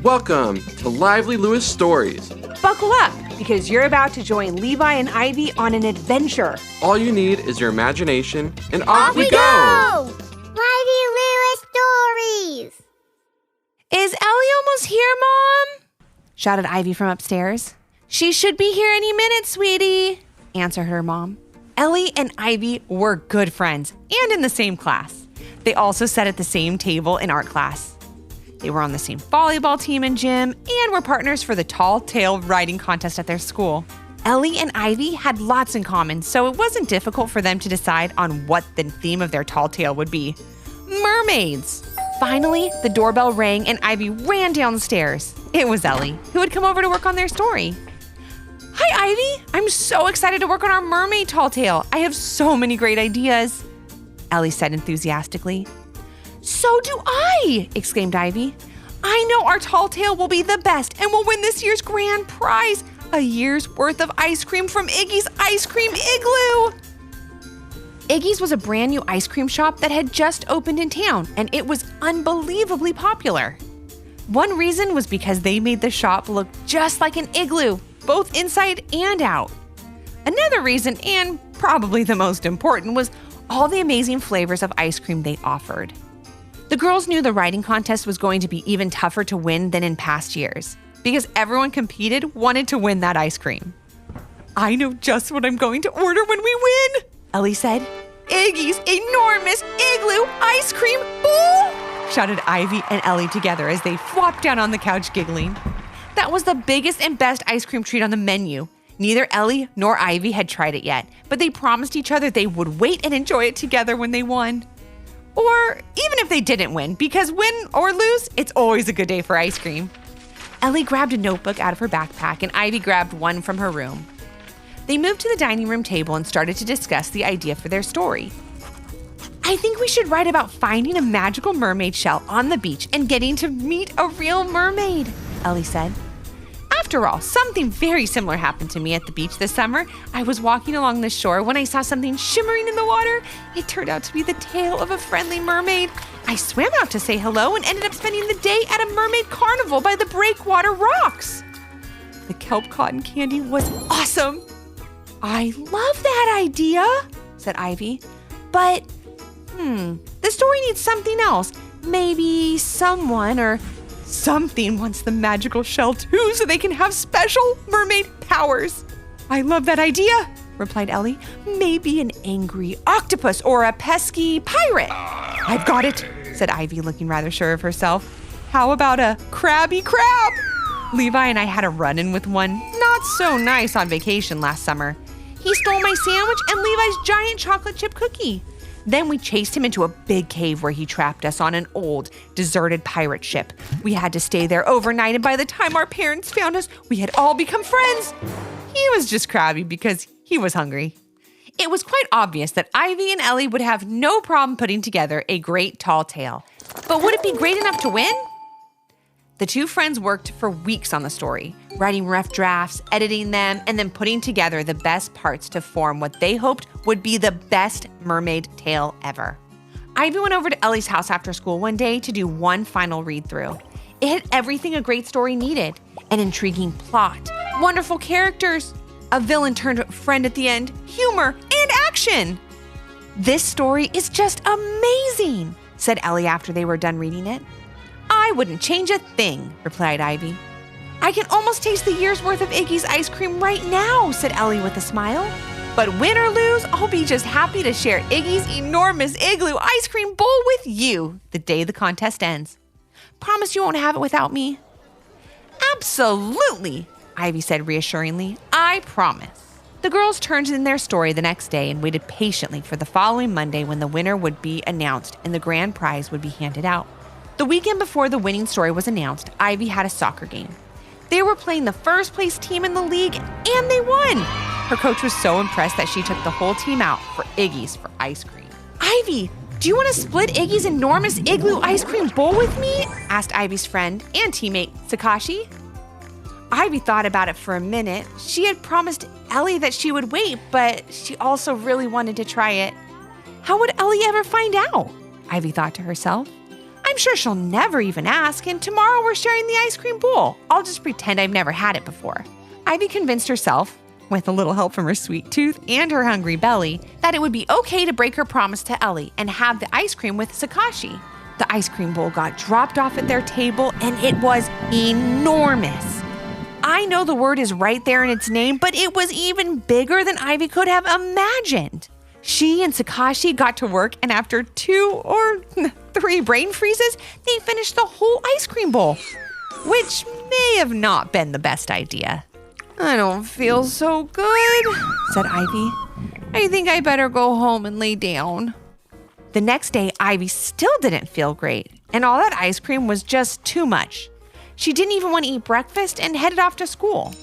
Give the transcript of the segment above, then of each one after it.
Welcome to Lively Lewis Stories. Buckle up, because you're about to join Levi and Ivy on an adventure. All you need is your imagination, and Off we go! Lively Lewis Stories! Is Ellie almost here, Mom? Shouted Ivy from upstairs. She should be here any minute, sweetie, answered her mom. Ellie and Ivy were good friends and in the same class. They also sat at the same table in art class. They were on the same volleyball team and gym and were partners for the tall tale riding contest at their school. Ellie and Ivy had lots in common, so it wasn't difficult for them to decide on what the theme of their tall tale would be. Mermaids! Finally, the doorbell rang and Ivy ran downstairs. It was Ellie, who had come over to work on their story. Hi, Ivy! I'm so excited to work on our mermaid tall tale. I have so many great ideas, Ellie said enthusiastically. So do I! Exclaimed Ivy. I know our tall tale will be the best and will win this year's grand prize, a year's worth of ice cream from Iggy's Ice Cream Igloo! Iggy's was a brand new ice cream shop that had just opened in town, and it was unbelievably popular. One reason was because they made the shop look just like an igloo, both inside and out. Another reason, and probably the most important, was all the amazing flavors of ice cream they offered. The girls knew the writing contest was going to be even tougher to win than in past years, because everyone competed wanted to win that ice cream. I know just what I'm going to order when we win, Ellie said. Iggy's enormous igloo ice cream bowl! Shouted Ivy and Ellie together as they flopped down on the couch giggling. That was the biggest and best ice cream treat on the menu. Neither Ellie nor Ivy had tried it yet, but they promised each other they would wait and enjoy it together when they won. Or even if they didn't win, because win or lose, it's always a good day for ice cream. Ellie grabbed a notebook out of her backpack and Ivy grabbed one from her room. They moved to the dining room table and started to discuss the idea for their story. I think we should write about finding a magical mermaid shell on the beach and getting to meet a real mermaid, Ellie said. After all, something very similar happened to me at the beach this summer. I was walking along the shore when I saw something shimmering in the water. It turned out to be the tail of a friendly mermaid. I swam out to say hello and ended up spending the day at a mermaid carnival by the breakwater rocks. The kelp cotton candy was awesome. I love that idea, said Ivy. But, the story needs something else. Maybe someone or something wants the magical shell too so they can have special mermaid powers. I love that idea, replied Ellie. Maybe an angry octopus or a pesky pirate. I've got it, said Ivy, looking rather sure of herself. How about a crabby crab? Levi and I had a run-in with one not so nice on vacation last summer. He stole my sandwich and Levi's giant chocolate chip cookie. Then we chased him into a big cave where he trapped us on an old, deserted pirate ship. We had to stay there overnight, and by the time our parents found us, we had all become friends. He was just crabby because he was hungry. It was quite obvious that Ivy and Ellie would have no problem putting together a great tall tale. But would it be great enough to win? The two friends worked for weeks on the story, writing rough drafts, editing them, and then putting together the best parts to form what they hoped would be the best mermaid tale ever. Ivy went over to Ellie's house after school one day to do one final read-through. It had everything a great story needed: an intriguing plot, wonderful characters, a villain turned friend at the end, humor, and action. This story is just amazing, said Ellie after they were done reading it. I wouldn't change a thing, replied Ivy. I can almost taste the year's worth of Iggy's ice cream right now, said Ellie with a smile. But win or lose, I'll be just happy to share Iggy's enormous igloo ice cream bowl with you the day the contest ends. Promise you won't have it without me? Absolutely, Ivy said reassuringly. I promise. The girls turned in their story the next day and waited patiently for the following Monday when the winner would be announced and the grand prize would be handed out. The weekend before the winning story was announced, Ivy had a soccer game. They were playing the first place team in the league, and they won. Her coach was so impressed that she took the whole team out for Iggy's for ice cream. Ivy, do you want to split Iggy's enormous igloo ice cream bowl with me? Asked Ivy's friend and teammate, Sakashi. Ivy thought about it for a minute. She had promised Ellie that she would wait, but she also really wanted to try it. How would Ellie ever find out? Ivy thought to herself. I'm sure she'll never even ask, and tomorrow we're sharing the ice cream bowl. I'll just pretend I've never had it before. Ivy convinced herself, with a little help from her sweet tooth and her hungry belly, that it would be okay to break her promise to Ellie and have the ice cream with Sakashi. The ice cream bowl got dropped off at their table, and it was enormous. I know the word is right there in its name, but it was even bigger than Ivy could have imagined. She and Sakashi got to work, and after 2 or 3 brain freezes, they finished the whole ice cream bowl, which may have not been the best idea. I don't feel so good, said Ivy. I think I better go home and lay down. The next day, Ivy still didn't feel great, and all that ice cream was just too much. She didn't even want to eat breakfast and headed off to school.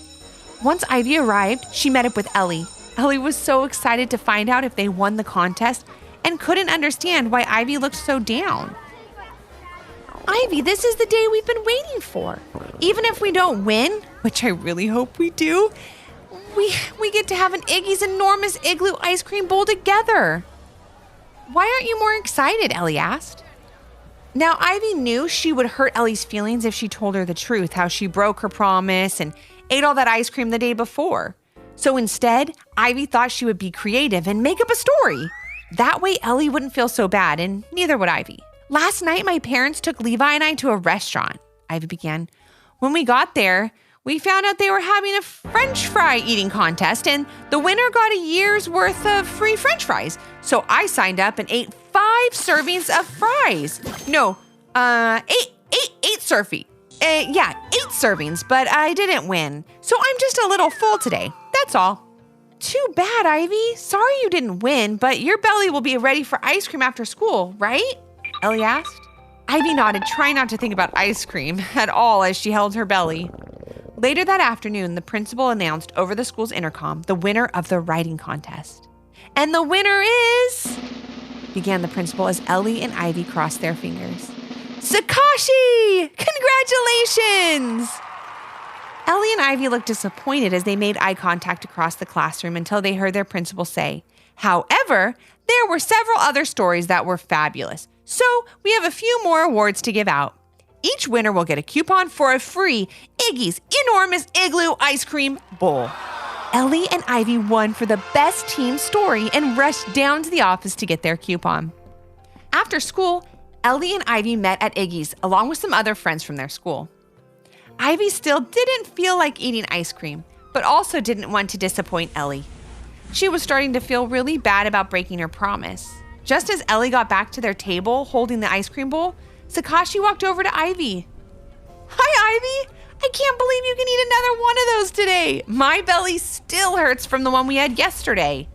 Once Ivy arrived, she met up with Ellie. Ellie was so excited to find out if they won the contest and couldn't understand why Ivy looked so down. Ivy, this is the day we've been waiting for. Even if we don't win, which I really hope we do, we get to have an Iggy's enormous igloo ice cream bowl together. Why aren't you more excited? Ellie asked. Now, Ivy knew she would hurt Ellie's feelings if she told her the truth, how she broke her promise and ate all that ice cream the day before. So instead, Ivy thought she would be creative and make up a story. That way, Ellie wouldn't feel so bad, and neither would Ivy. Last night, my parents took Levi and I to a restaurant, Ivy began. When we got there, we found out they were having a French fry eating contest, and the winner got a year's worth of free French fries. So I signed up and ate 5 servings of fries. No, 8 servings, but I didn't win. So I'm just a little full today. That's all. Too bad, Ivy. Sorry you didn't win, but your belly will be ready for ice cream after school, right? Ellie asked. Ivy nodded, trying not to think about ice cream at all as she held her belly. Later that afternoon, the principal announced over the school's intercom the winner of the writing contest. And the winner is, began the principal as Ellie and Ivy crossed their fingers. Sakashi! Congratulations! Ellie and Ivy looked disappointed as they made eye contact across the classroom until they heard their principal say, however, there were several other stories that were fabulous. So we have a few more awards to give out. Each winner will get a coupon for a free Iggy's enormous igloo ice cream bowl. Ellie and Ivy won for the best team story and rushed down to the office to get their coupon. After school, Ellie and Ivy met at Iggy's along with some other friends from their school. Ivy still didn't feel like eating ice cream, but also didn't want to disappoint Ellie. She was starting to feel really bad about breaking her promise. Just as Ellie got back to their table holding the ice cream bowl, Sakashi walked over to Ivy. Hi, Ivy! I can't believe you can eat another one of those today. My belly still hurts from the one we had yesterday,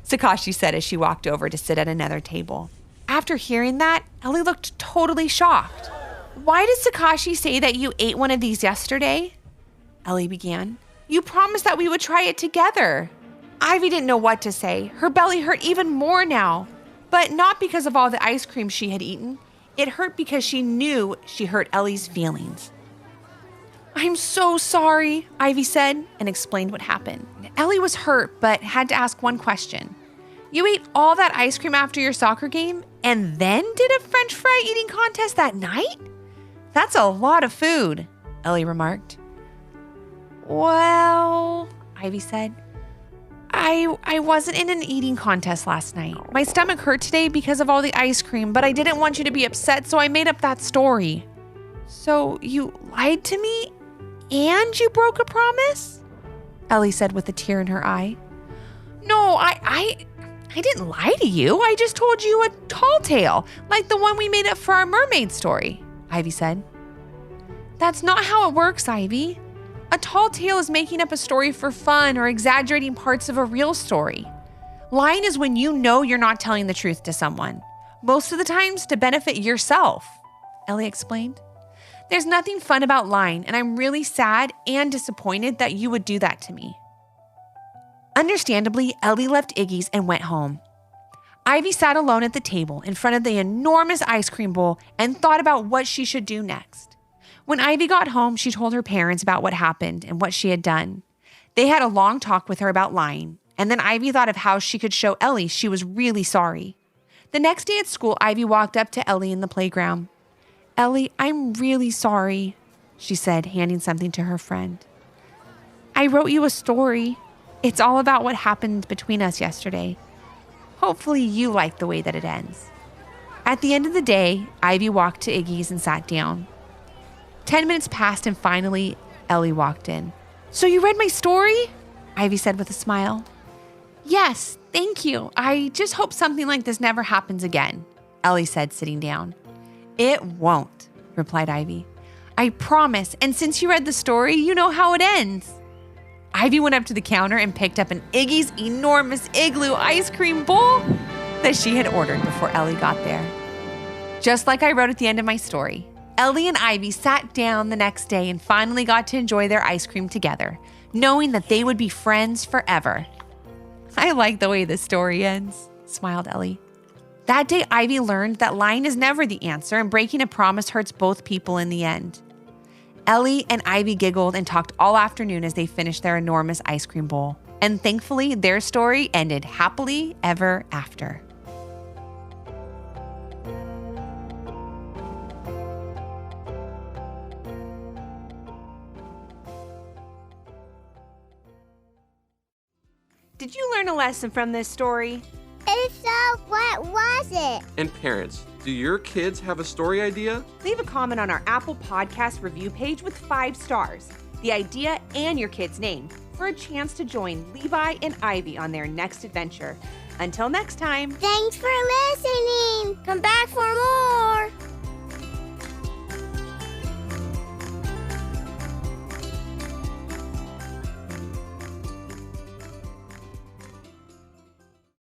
Sakashi said as she walked over to sit at another table. After hearing that, Ellie looked totally shocked. Why did Sakashi say that you ate one of these yesterday? Ellie began. You promised that we would try it together. Ivy didn't know what to say. Her belly hurt even more now, but not because of all the ice cream she had eaten. It hurt because she knew she hurt Ellie's feelings. I'm so sorry, Ivy said and explained what happened. Ellie was hurt but had to ask one question. You ate all that ice cream after your soccer game and then did a French fry eating contest that night? That's a lot of food, Ellie remarked. Well, Ivy said, I wasn't in an eating contest last night. My stomach hurt today because of all the ice cream, but I didn't want you to be upset, so I made up that story. So you lied to me and you broke a promise? Ellie said with a tear in her eye. No, I didn't lie to you. I just told you a tall tale, like the one we made up for our mermaid story, Ivy said. That's not how it works, Ivy. A tall tale is making up a story for fun or exaggerating parts of a real story. Lying is when you know you're not telling the truth to someone, most of the times to benefit yourself, Ellie explained. There's nothing fun about lying, and I'm really sad and disappointed that you would do that to me. Understandably, Ellie left Iggy's and went home. Ivy sat alone at the table in front of the enormous ice cream bowl and thought about what she should do next. When Ivy got home, she told her parents about what happened and what she had done. They had a long talk with her about lying, and then Ivy thought of how she could show Ellie she was really sorry. The next day at school, Ivy walked up to Ellie in the playground. Ellie, I'm really sorry, she said, handing something to her friend. I wrote you a story. It's all about what happened between us yesterday. Hopefully you like the way that it ends. At the end of the day, Ivy walked to Iggy's and sat down. 10 minutes passed and finally, Ellie walked in. So you read my story? Ivy said with a smile. Yes, thank you. I just hope something like this never happens again, Ellie said, sitting down. It won't, replied Ivy. I promise, and since you read the story, you know how it ends. Ivy went up to the counter and picked up an Iggy's enormous igloo ice cream bowl that she had ordered before Ellie got there. Just like I wrote at the end of my story, Ellie and Ivy sat down the next day and finally got to enjoy their ice cream together, knowing that they would be friends forever. I like the way this story ends, smiled Ellie. That day, Ivy learned that lying is never the answer and breaking a promise hurts both people in the end. Ellie and Ivy giggled and talked all afternoon as they finished their enormous ice cream bowl. And thankfully, their story ended happily ever after. Did you learn a lesson from this story? If so, what was it? And parents, do your kids have a story idea? Leave a comment on our Apple Podcast review page with 5 stars, the idea, and your kid's name for a chance to join Levi and Ivy on their next adventure. Until next time. Thanks for listening. Come back for more.